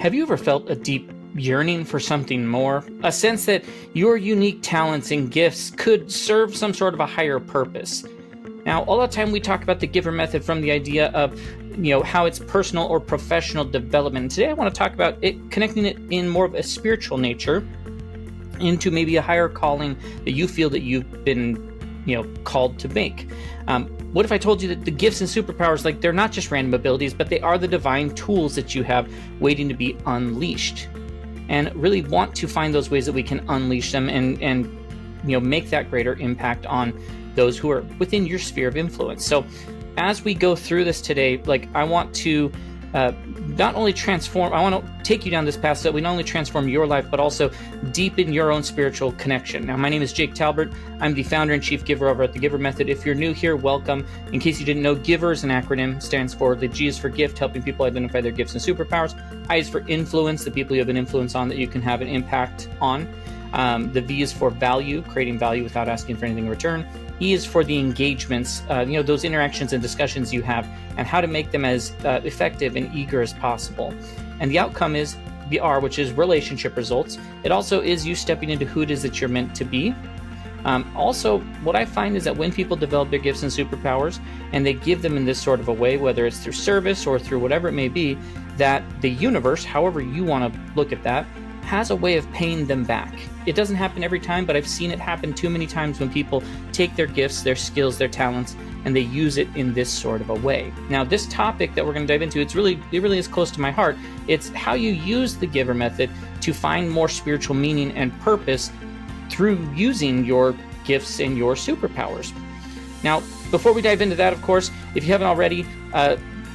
Have you ever felt a deep yearning for something more? A sense that your unique talents and gifts could serve some sort of a higher purpose? Now, all the time we talk about the GIVER method from the idea of, how it's personal or professional development. And today I want to talk about it, connecting it in more of a spiritual nature into maybe a higher calling that you feel that you've been, called to make. What if I told you that the gifts and superpowers, they're not just random abilities, but they are the divine tools that you have waiting to be unleashed, and really want to find those ways that we can unleash them and make that greater impact on those who are within your sphere of influence. So as we go through this today, I want to not only transform, I want to take you down this path so that we not only transform your life, but also deepen your own spiritual connection. Now, my name is Jake Talbert. I'm the founder and chief giver over at the GIVER Method. If you're new here, welcome. In case you didn't know, GIVER is an acronym, stands for the G is for gift, helping people identify their gifts and superpowers. I is for influence, the people you have an influence on that you can have an impact on. The V is for value, creating value without asking for anything in return. E is for the engagements, those interactions and discussions you have, and how to make them as effective and eager as possible. And the outcome is the R, which is relationship results. It also is you stepping into who it is that you're meant to be. Also, what I find is that when people develop their gifts and superpowers and they give them in this sort of a way, whether it's through service or through whatever it may be, that the universe, however you want to look at that, has a way of paying them back. It doesn't happen every time, but I've seen it happen too many times when people take their gifts, their skills, their talents, and they use it in this sort of a way. Now, this topic that we're going to dive into, it really is close to my heart. It's how you use the GIVER method to find more spiritual meaning and purpose through using your gifts and your superpowers. Now, before we dive into that, of course, if you haven't already,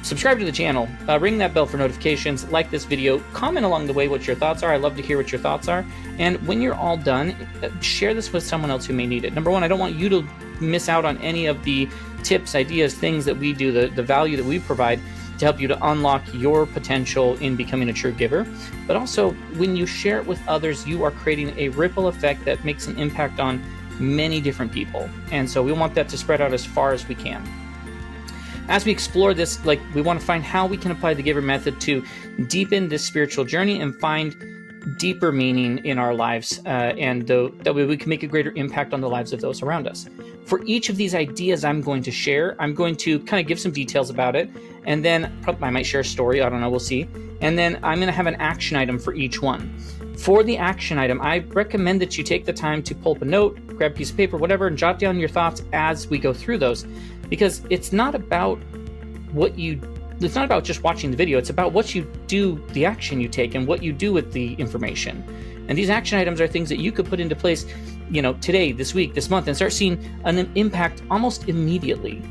subscribe to the channel, ring that bell for notifications, like this video, comment along the way what your thoughts are. I love to hear what your thoughts are. And when you're all done, share this with someone else who may need it. Number one, I don't want you to miss out on any of the tips, ideas, things that we do, the value that we provide to help you to unlock your potential in becoming a true giver. But also, when you share it with others, you are creating a ripple effect that makes an impact on many different people. And so we want that to spread out as far as we can. As we explore this, we want to find how we can apply the GIVER method to deepen this spiritual journey and find deeper meaning in our lives, and that way we can make a greater impact on the lives of those around us. For each of these ideas I'm going to share, I'm going to kind of give some details about it, and then I might share a story, I don't know, we'll see. And then I'm going to have an action item for each one. For the action item, I recommend that you take the time to pull up a note, grab a piece of paper, whatever, and jot down your thoughts as we go through those. Because it's not about it's not about just watching the video, it's about what you do, the action you take, and what you do with the information. And these action items are things that you could put into place, today, this week, this month, and start seeing an impact almost immediately.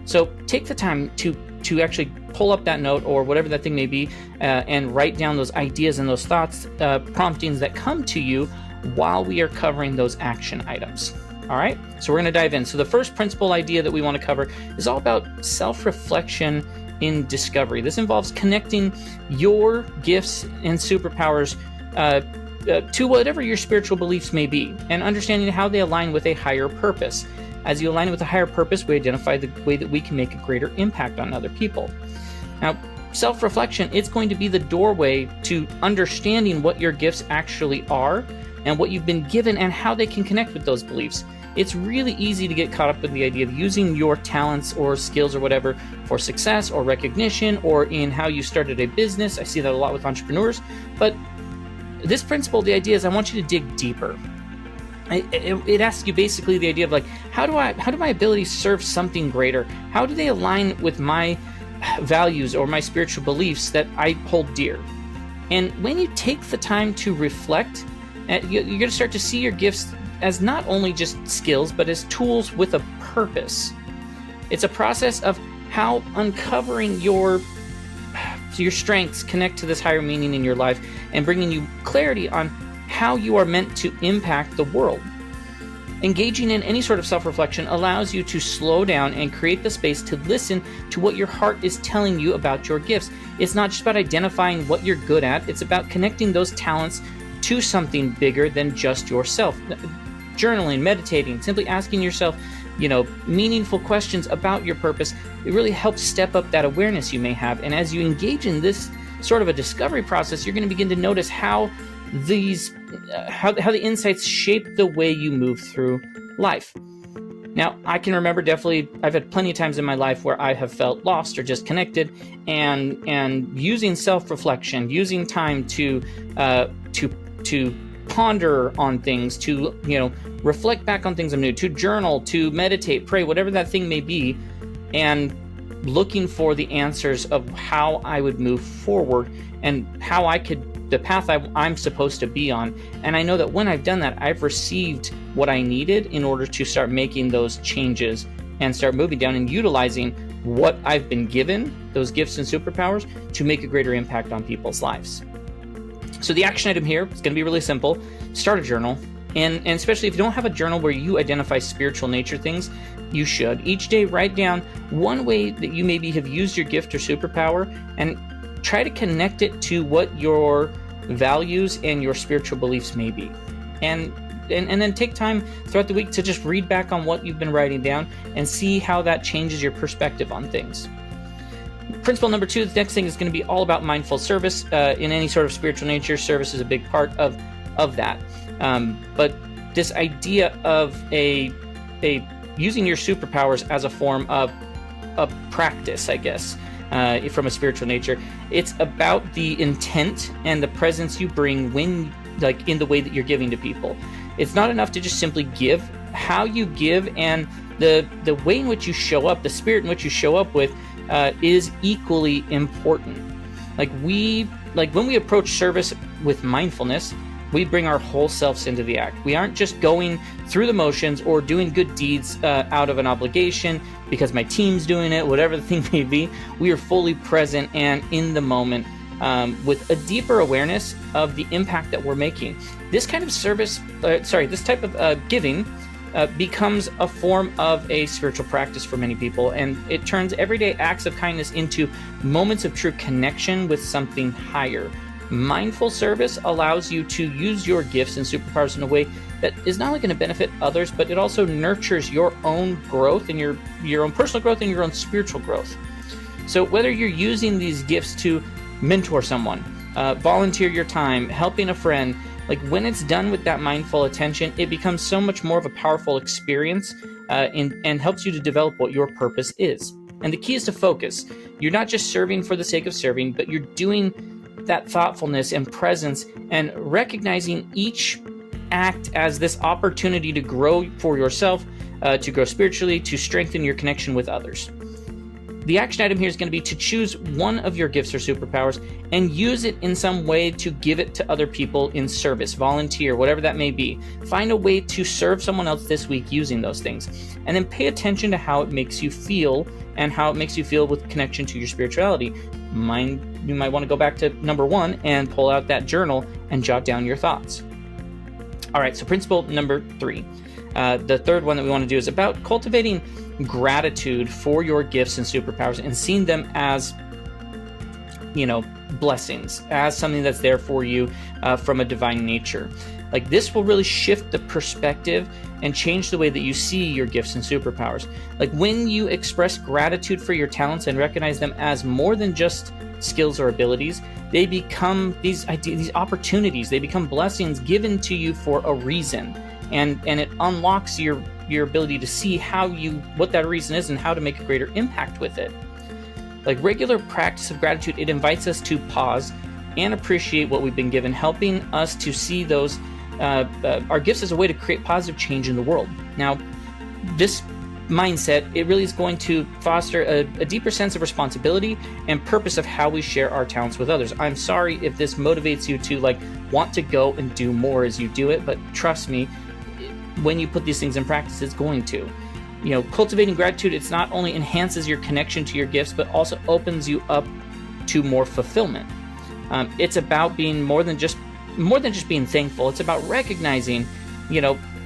So take the time to actually pull up that note or whatever that thing may be, and write down those ideas and those thoughts, promptings that come to you while we are covering those action items. All right, so we're going to dive in. So the first principal idea that we want to cover is all about self-reflection in discovery. This involves connecting your gifts and superpowers to whatever your spiritual beliefs may be, and understanding how they align with a higher purpose. As you align with a higher purpose, we identify the way that we can make a greater impact on other people. Now, self-reflection, it's going to be the doorway to understanding what your gifts actually are and what you've been given and how they can connect with those beliefs. It's really easy to get caught up in the idea of using your talents or skills or whatever for success or recognition, or in how you started a business. I see that a lot with entrepreneurs. But this principle, the idea is I want you to dig deeper. It asks you basically the idea of how do my abilities serve something greater? How do they align with my values or my spiritual beliefs that I hold dear? And when you take the time to reflect, you're going to start to see your gifts as not only just skills, but as tools with a purpose. It's a process of how uncovering your strengths connect to this higher meaning in your life and bringing you clarity on how you are meant to impact the world. Engaging in any sort of self-reflection allows you to slow down and create the space to listen to what your heart is telling you about your gifts. It's not just about identifying what you're good at, it's about connecting those talents to something bigger than just yourself. Journaling, meditating, simply asking yourself, meaningful questions about your purpose, it really helps step up that awareness you may have. And as you engage in this sort of a discovery process, you're going to begin to notice how these how the insights shape the way you move through life. Now, I can remember definitely, I've had plenty of times in my life where I have felt lost or disconnected, and using self-reflection, using time to ponder on things, to reflect back on things anew, to journal, to meditate, pray, whatever that thing may be, and looking for the answers of how I would move forward and how I could, the path I'm supposed to be on. And I know that when I've done that, I've received what I needed in order to start making those changes and start moving down and utilizing what I've been given, those gifts and superpowers, to make a greater impact on people's lives. So the action item here is going to be really simple. Start a journal. And especially if you don't have a journal where you identify spiritual nature things, you should. Each day write down one way that you maybe have used your gift or superpower, and try to connect it to what your values and your spiritual beliefs may be. And then take time throughout the week to just read back on what you've been writing down and see how that changes your perspective on things. Principle number 2, the next thing is going to be all about mindful service. In any sort of spiritual nature, service is a big part of that. But this idea of a using your superpowers as a form of a practice, I guess, from a spiritual nature, it's about the intent and the presence you bring when, like, in the way that you're giving to people. It's not enough to just simply give. How you give and the way in which you show up, the spirit in which you show up with, is equally important. Like when we approach service with mindfulness, we bring our whole selves into the act. We aren't just going through the motions or doing good deeds out of an obligation because my team's doing it, whatever the thing may be. We are fully present and in the moment, with a deeper awareness of the impact that we're making. This kind of service, this type of giving becomes a form of a spiritual practice for many people, and it turns everyday acts of kindness into moments of true connection with something higher. Mindful service allows you to use your gifts and superpowers in a way that is not only going to benefit others, but it also nurtures your own growth and your own personal growth and your own spiritual growth. So whether you're using these gifts to mentor someone, volunteer your time, helping a friend, like when it's done with that mindful attention, it becomes so much more of a powerful experience and helps you to develop what your purpose is. And the key is to focus. You're not just serving for the sake of serving, but you're doing that thoughtfulness and presence and recognizing each act as this opportunity to grow for yourself, to grow spiritually, to strengthen your connection with others. The action item here is going to be to choose one of your gifts or superpowers and use it in some way to give it to other people in service, volunteer, whatever that may be. Find a way to serve someone else this week using those things. And then pay attention to how it makes you feel and how it makes you feel with connection to your spirituality. You might want to go back to number 1 and pull out that journal and jot down your thoughts. All right, so principle number 3. The third one that we want to do is about cultivating gratitude for your gifts and superpowers and seeing them as, blessings, as something that's there for you from a divine nature. Like this will really shift the perspective and change the way that you see your gifts and superpowers. Like when you express gratitude for your talents and recognize them as more than just skills or abilities, they become these opportunities, they become blessings given to you for a reason. And it unlocks your ability to see what that reason is and how to make a greater impact with it. Like regular practice of gratitude, it invites us to pause and appreciate what we've been given, helping us to see those our gifts as a way to create positive change in the world. Now, this mindset, it really is going to foster a deeper sense of responsibility and purpose of how we share our talents with others. I'm sorry if this motivates you to want to go and do more as you do it, but trust me, when you put these things in practice, it's going to. Cultivating gratitude, it's not only enhances your connection to your gifts, but also opens you up to more fulfillment. It's about being more than just being thankful. It's about recognizing,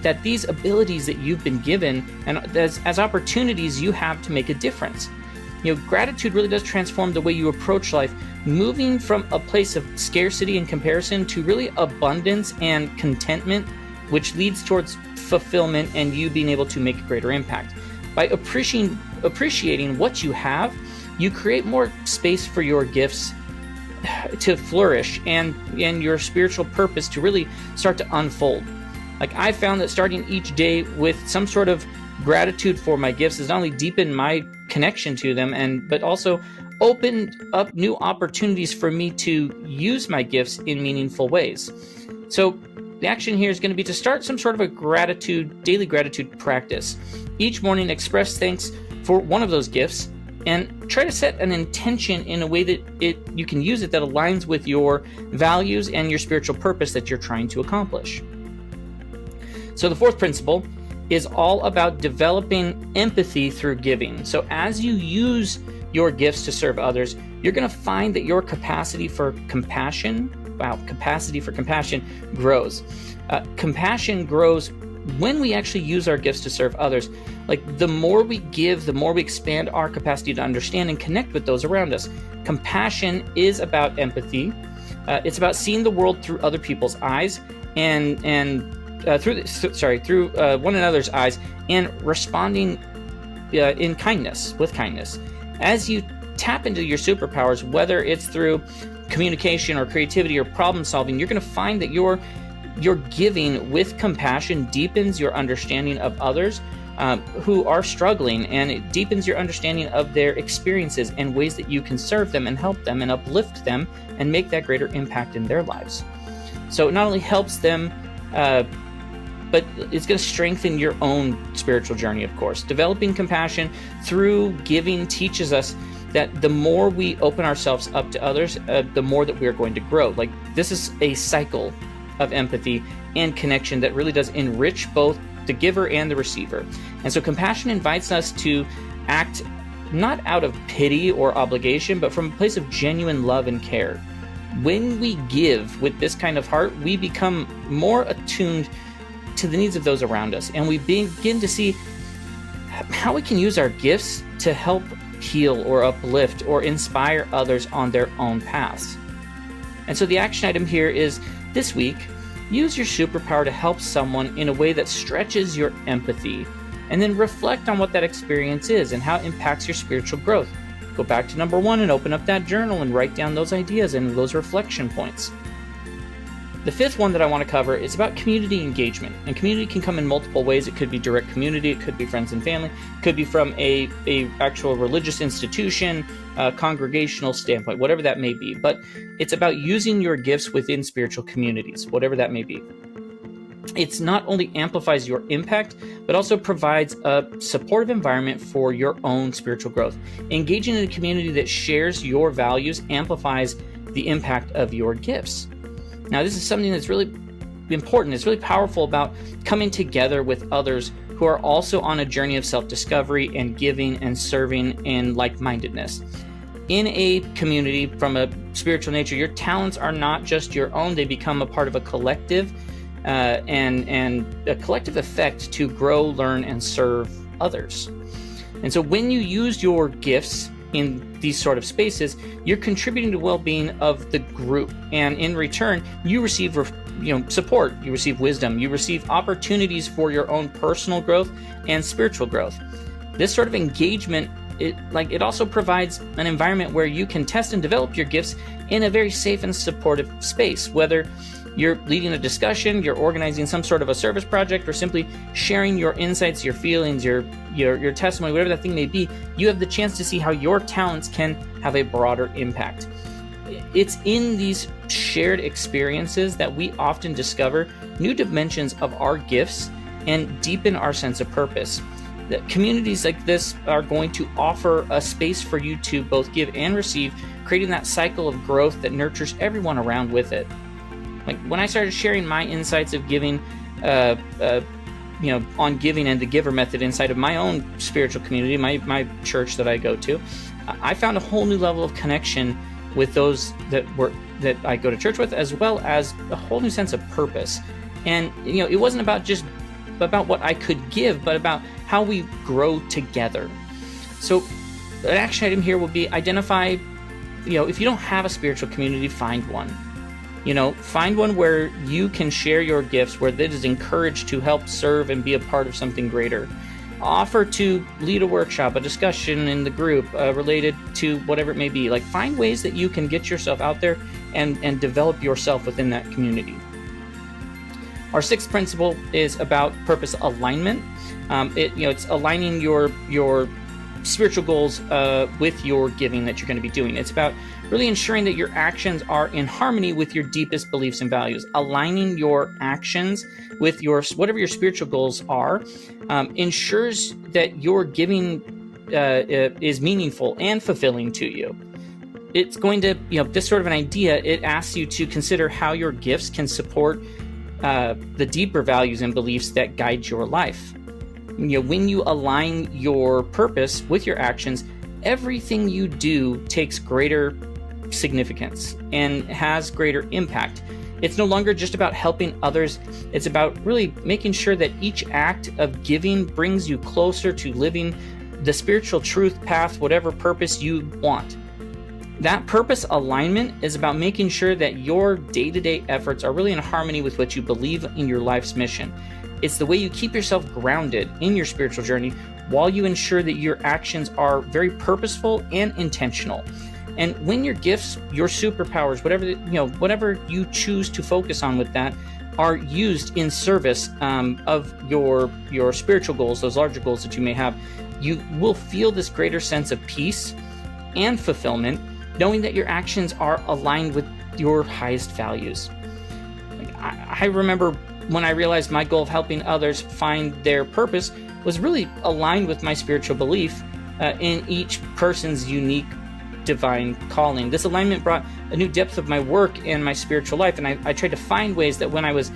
that these abilities that you've been given and as opportunities you have to make a difference. Gratitude really does transform the way you approach life, moving from a place of scarcity and comparison to really abundance and contentment, which leads towards fulfillment and you being able to make a greater impact. By appreciating what you have, you create more space for your gifts to flourish and your spiritual purpose to really start to unfold. Like, I found that starting each day with some sort of gratitude for my gifts has not only deepened my connection to them, but also opened up new opportunities for me to use my gifts in meaningful ways. So the action here is going to be to start some sort of a daily gratitude practice. Each morning, express thanks for one of those gifts and try to set an intention in a way that you can use it that aligns with your values and your spiritual purpose that you're trying to accomplish. So the fourth principle is all about developing empathy through giving. So as you use your gifts to serve others, you're going to find that your capacity for compassion grows. Compassion grows when we actually use our gifts to serve others. Like, the more we give, the more we expand our capacity to understand and connect with those around us. Compassion is about empathy. It's about seeing the world through other people's eyes and through one another's eyes, and responding with kindness. As you tap into your superpowers, whether it's through communication or creativity or problem solving, you're going to find that your giving with compassion deepens your understanding of others who are struggling, and it deepens your understanding of their experiences and ways that you can serve them and help them and uplift them and make that greater impact in their lives. So it not only helps them, but it's going to strengthen your own spiritual journey, of course. Developing compassion through giving teaches us that the more we open ourselves up to others, the more that we're going to grow. Like, this is a cycle of empathy and connection that really does enrich both the giver and the receiver. And so compassion invites us to act not out of pity or obligation, but from a place of genuine love and care. When we give with this kind of heart, we become more attuned to the needs of those around us, and we begin to see how we can use our gifts to help heal or uplift or inspire others on their own paths. And so the action item here is, this week, use your superpower to help someone in a way that stretches your empathy, and then reflect on what that experience is and how it impacts your spiritual growth. Go back to number 1 and open up that journal and write down those ideas and those reflection points. The fifth one that I want to cover is about community engagement. And community can come in multiple ways. It could be direct community, it could be friends and family, it could be from a actual religious institution, congregational standpoint, whatever that may be. But it's about using your gifts within spiritual communities, whatever that may be. It's not only amplifies your impact, but also provides a supportive environment for your own spiritual growth. Engaging in a community that shares your values amplifies the impact of your gifts. Now, this is something that's really important. It's really powerful about coming together with others who are also on a journey of self-discovery and giving and serving and like-mindedness. In a community from a spiritual nature, your talents are not just your own. They become a part of a collective and a collective effect to grow, learn, and serve others. And so when you use your gifts in these sort of spaces, you're contributing to well-being of the group, and in return, you receive support, you receive wisdom, you receive opportunities for your own personal growth and spiritual growth. This sort of engagement, it also provides an environment where you can test and develop your gifts in a very safe and supportive space, whether you're leading a discussion, you're organizing some sort of a service project, or simply sharing your insights, your feelings, your testimony, whatever that thing may be. You have the chance to see how your talents can have a broader impact. It's in these shared experiences that we often discover new dimensions of our gifts and deepen our sense of purpose. That communities like this are going to offer a space for you to both give and receive, creating that cycle of growth that nurtures everyone around with it. Like, when I started sharing my insights of giving, on giving and the GIVER method inside of my own spiritual community, my church that I go to, I found a whole new level of connection with those that I go to church with, as well as a whole new sense of purpose. And it wasn't about what I could give, but about how we grow together. So an action item here will be identify, if you don't have a spiritual community, find one. Find one where you can share your gifts, where that is encouraged to help serve and be a part of something greater. offer to lead a workshop, a discussion in the group related to whatever it may be. Like, find ways that you can get yourself out there and develop yourself within that community. Our sixth principle is about purpose alignment. It's aligning your spiritual goals with your giving that you're going to be doing. It's about really ensuring that your actions are in harmony with your deepest beliefs and values. Aligning your actions with whatever your spiritual goals are ensures that your giving is meaningful and fulfilling to you. It's going to, this sort of an idea, it asks you to consider how your gifts can support the deeper values and beliefs that guide your life. When you align your purpose with your actions, everything you do takes greater significance and has greater impact. It's no longer just about helping others. It's about really making sure that each act of giving brings you closer to living the spiritual truth path, whatever purpose you want. That purpose alignment is about making sure that your day-to-day efforts are really in harmony with what you believe in your life's mission. It's the way you keep yourself grounded in your spiritual journey while you ensure that your actions are very purposeful and intentional. And when your gifts, your superpowers, whatever you choose to focus on with that, are used in service of your spiritual goals, those larger goals that you may have, you will feel this greater sense of peace and fulfillment, knowing that your actions are aligned with your highest values. I remember when I realized my goal of helping others find their purpose was really aligned with my spiritual belief in each person's unique divine calling. This alignment brought a new depth of my work and my spiritual life, and I tried to find ways that when I was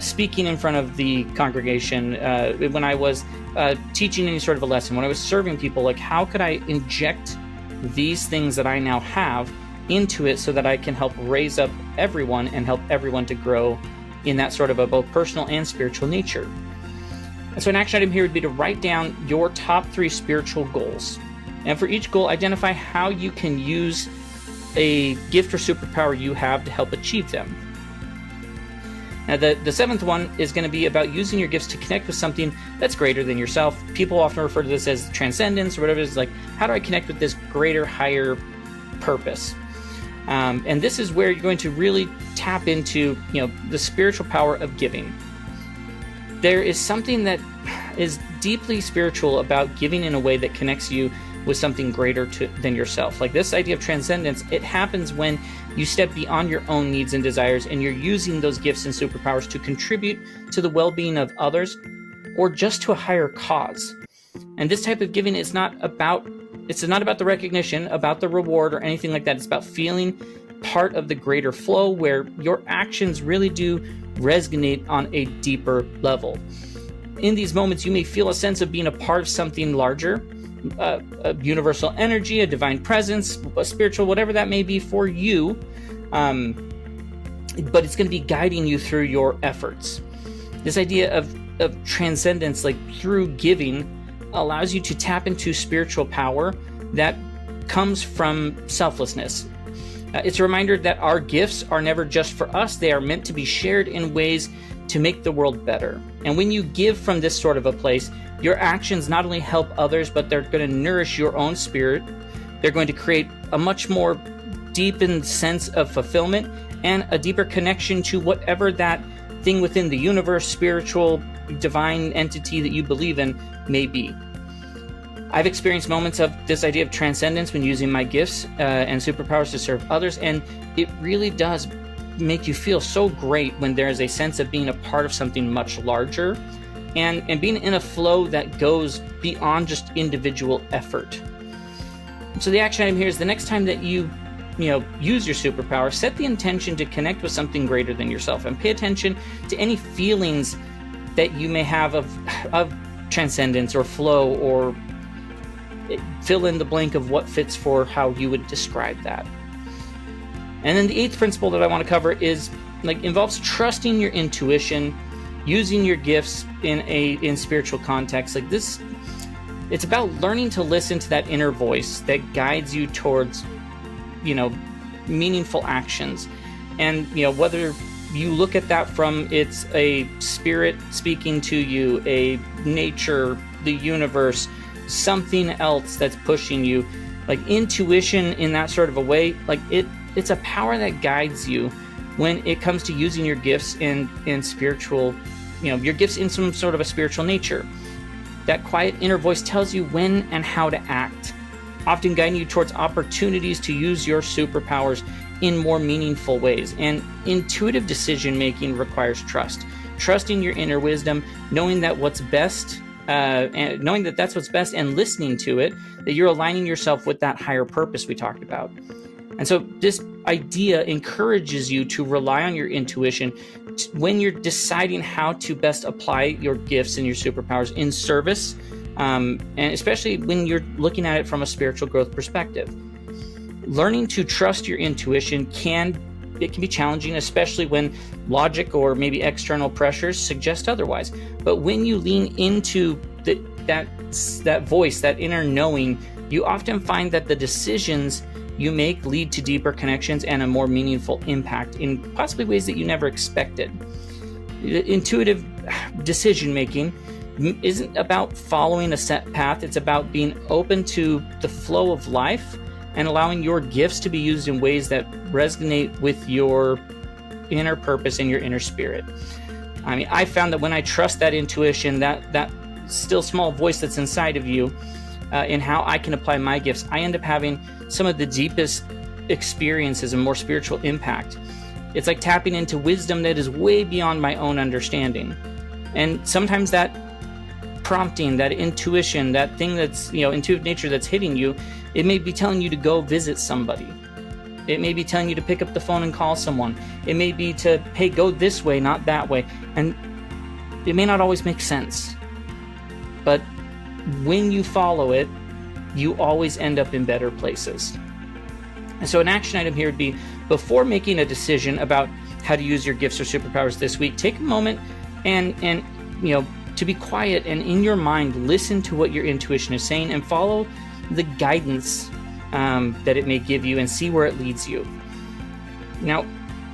speaking in front of the congregation, when I was teaching any sort of a lesson, when I was serving people, like, how could I inject these things that I now have into it so that I can help raise up everyone and help everyone to grow in that sort of a both personal and spiritual nature. And so an action item here would be to write down your top 3 spiritual goals. And for each goal, identify how you can use a gift or superpower you have to help achieve them. Now, the 7th one is going to be about using your gifts to connect with something that's greater than yourself. People often refer to this as transcendence or whatever it is, like, how do I connect with this greater, higher purpose? And this is where you're going to really tap into, the spiritual power of giving. There is something that is deeply spiritual about giving in a way that connects you with something greater than yourself. Like, this idea of transcendence, it happens when you step beyond your own needs and desires and you're using those gifts and superpowers to contribute to the well-being of others or just to a higher cause. And this type of giving is not about the recognition, about the reward or anything like that. It's about feeling part of the greater flow where your actions really do resonate on a deeper level. In these moments, you may feel a sense of being a part of something larger, a universal energy, a divine presence, a spiritual, whatever that may be for you, but it's going to be guiding you through your efforts. This idea of transcendence, like through giving, allows you to tap into spiritual power that comes from selflessness. It's a reminder that our gifts are never just for us. They are meant to be shared in ways to make the world better. And when you give from this sort of a place, your actions not only help others, but they're going to nourish your own spirit. They're going to create a much more deepened sense of fulfillment and a deeper connection to whatever that thing within the universe, spiritual, divine entity that you believe in may be. I've experienced moments of this idea of transcendence when using my gifts and superpowers to serve others, and it really does make you feel so great when there is a sense of being a part of something much larger and being in a flow that goes beyond just individual effort. So the action item here is the next time that you use your superpower, set the intention to connect with something greater than yourself and pay attention to any feelings that you may have of transcendence or flow, or fill in the blank of what fits for how you would describe that. And then the 8th principle that I want to cover involves trusting your intuition, using your gifts in spiritual context. Like this, it's about learning to listen to that inner voice that guides you towards, meaningful actions. And, whether you look at that from it's a spirit speaking to you, a nature the universe, something else that's pushing you. Like intuition in that sort of a way, like it's a power that guides you when it comes to using your gifts in spiritual, your gifts in some sort of a spiritual nature. That quiet inner voice tells you when and how to act, often guiding you towards opportunities to use your superpowers in more meaningful ways. And intuitive decision making requires trust. Trusting your inner wisdom, knowing that what's best, and knowing that that's what's best, and listening to it, that you're aligning yourself with that higher purpose we talked about. And so this idea encourages you to rely on your intuition when you're deciding how to best apply your gifts and your superpowers in service, and especially when you're looking at it from a spiritual growth perspective. Learning to trust your intuition can be challenging, especially when logic or maybe external pressures suggest otherwise. But when you lean into that voice, that inner knowing, you often find that the decisions you make lead to deeper connections and a more meaningful impact in possibly ways that you never expected. Intuitive decision making isn't about following a set path. It's about being open to the flow of life and allowing your gifts to be used in ways that resonate with your inner purpose and your inner spirit. I mean, I found that when I trust that intuition, that still small voice that's inside of you, in how I can apply my gifts, I end up having some of the deepest experiences and more spiritual impact. It's like tapping into wisdom that is way beyond my own understanding. And sometimes that prompting, that intuition, that thing that's, intuitive nature that's hitting you, it may be telling you to go visit somebody. It may be telling you to pick up the phone and call someone. It may be to, hey, go this way, not that way. And it may not always make sense. But when you follow it, you always end up in better places. And so an action item here would be, before making a decision about how to use your gifts or superpowers this week, take a moment and to be quiet and in your mind listen to what your intuition is saying and follow the guidance that it may give you and see where it leads you. Now,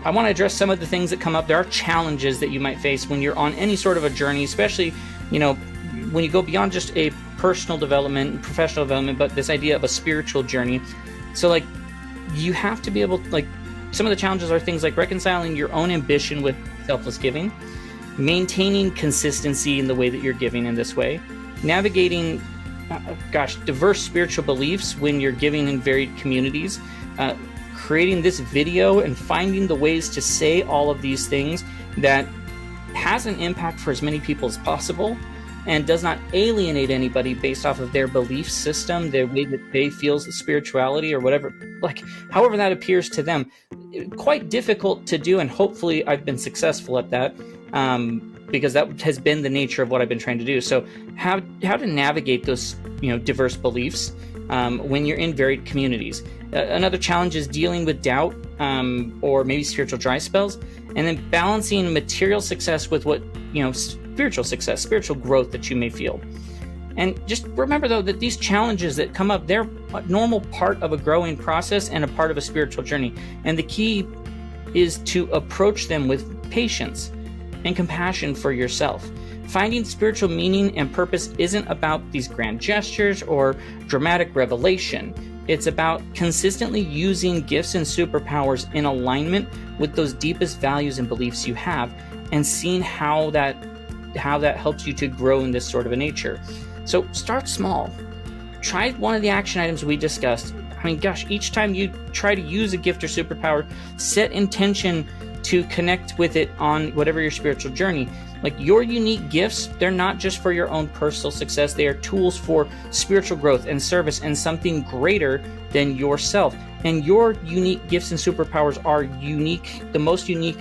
I want to address some of the things that come up. There are challenges that you might face when you're on any sort of a journey, especially, when you go beyond just a personal development, professional development, but this idea of a spiritual journey. So you have to be able, some of the challenges are things like reconciling your own ambition with selfless giving, maintaining consistency in the way that you're giving in this way, navigating, diverse spiritual beliefs when you're giving in varied communities, creating this video and finding the ways to say all of these things that has an impact for as many people as possible and does not alienate anybody based off of their belief system, their way that they feel spirituality or whatever, however that appears to them. Quite difficult to do, and hopefully I've been successful at that, because that has been the nature of what I've been trying to do. So how to navigate those diverse beliefs when you're in varied communities. Another challenge is dealing with doubt or maybe spiritual dry spells, and then balancing material success with what spiritual success, spiritual growth that you may feel. And just remember, though, that these challenges that come up, they're a normal part of a growing process and a part of a spiritual journey. And the key is to approach them with patience and compassion for yourself. Finding spiritual meaning and purpose isn't about these grand gestures or dramatic revelation. It's about consistently using gifts and superpowers in alignment with those deepest values and beliefs you have, and seeing how that helps you to grow in this sort of a nature. So start small. Try one of the action items we discussed. Each time you try to use a gift or superpower, set intention to connect with it on whatever your spiritual journey. Your unique gifts, they're not just for your own personal success. They are tools for spiritual growth and service and something greater than yourself. And your unique gifts and superpowers are unique, the most unique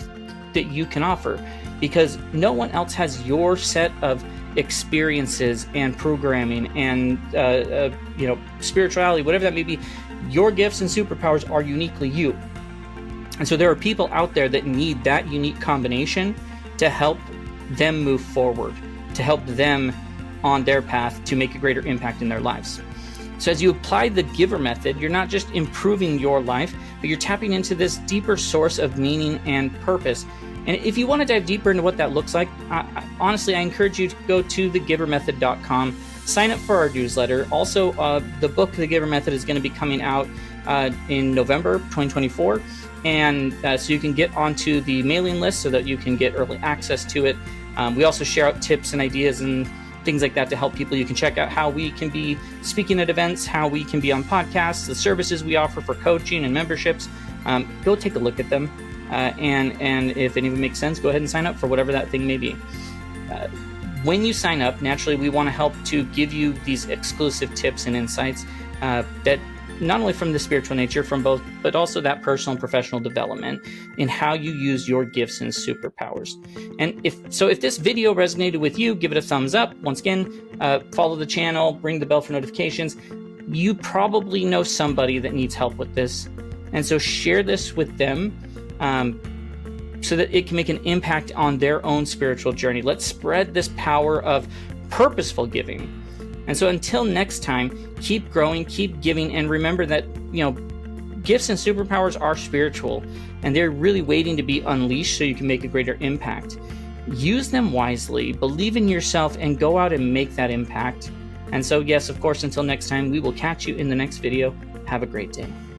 that you can offer, because no one else has your set of experiences and programming and spirituality, whatever that may be. Your gifts and superpowers are uniquely you. And so there are people out there that need that unique combination to help them move forward, to help them on their path to make a greater impact in their lives. So as you apply the GIVER method, you're not just improving your life, but you're tapping into this deeper source of meaning and purpose. And if you want to dive deeper into what that looks like, honestly, I encourage you to go to thegivermethod.com. sign up for our newsletter. Also, the book, The Giver Method, is going to be coming out in November 2024. And so you can get onto the mailing list so that you can get early access to it. We also share out tips and ideas and things like that to help people. You can check out how we can be speaking at events, how we can be on podcasts, the services we offer for coaching and memberships. Go take a look at them. And if any of it makes sense, go ahead and sign up for whatever that thing may be. When you sign up, naturally, we want to help to give you these exclusive tips and insights that not only from the spiritual nature, from both, but also that personal and professional development in how you use your gifts and superpowers. And if this video resonated with you, give it a thumbs up. Once again, follow the channel, ring the bell for notifications. You probably know somebody that needs help with this. And so share this with them so that it can make an impact on their own spiritual journey. Let's spread this power of purposeful giving. And so until next time, keep growing, keep giving, and remember that, gifts and superpowers are spiritual, and they're really waiting to be unleashed so you can make a greater impact. Use them wisely, believe in yourself, and go out and make that impact. And so, yes, of course, until next time, we will catch you in the next video. Have a great day.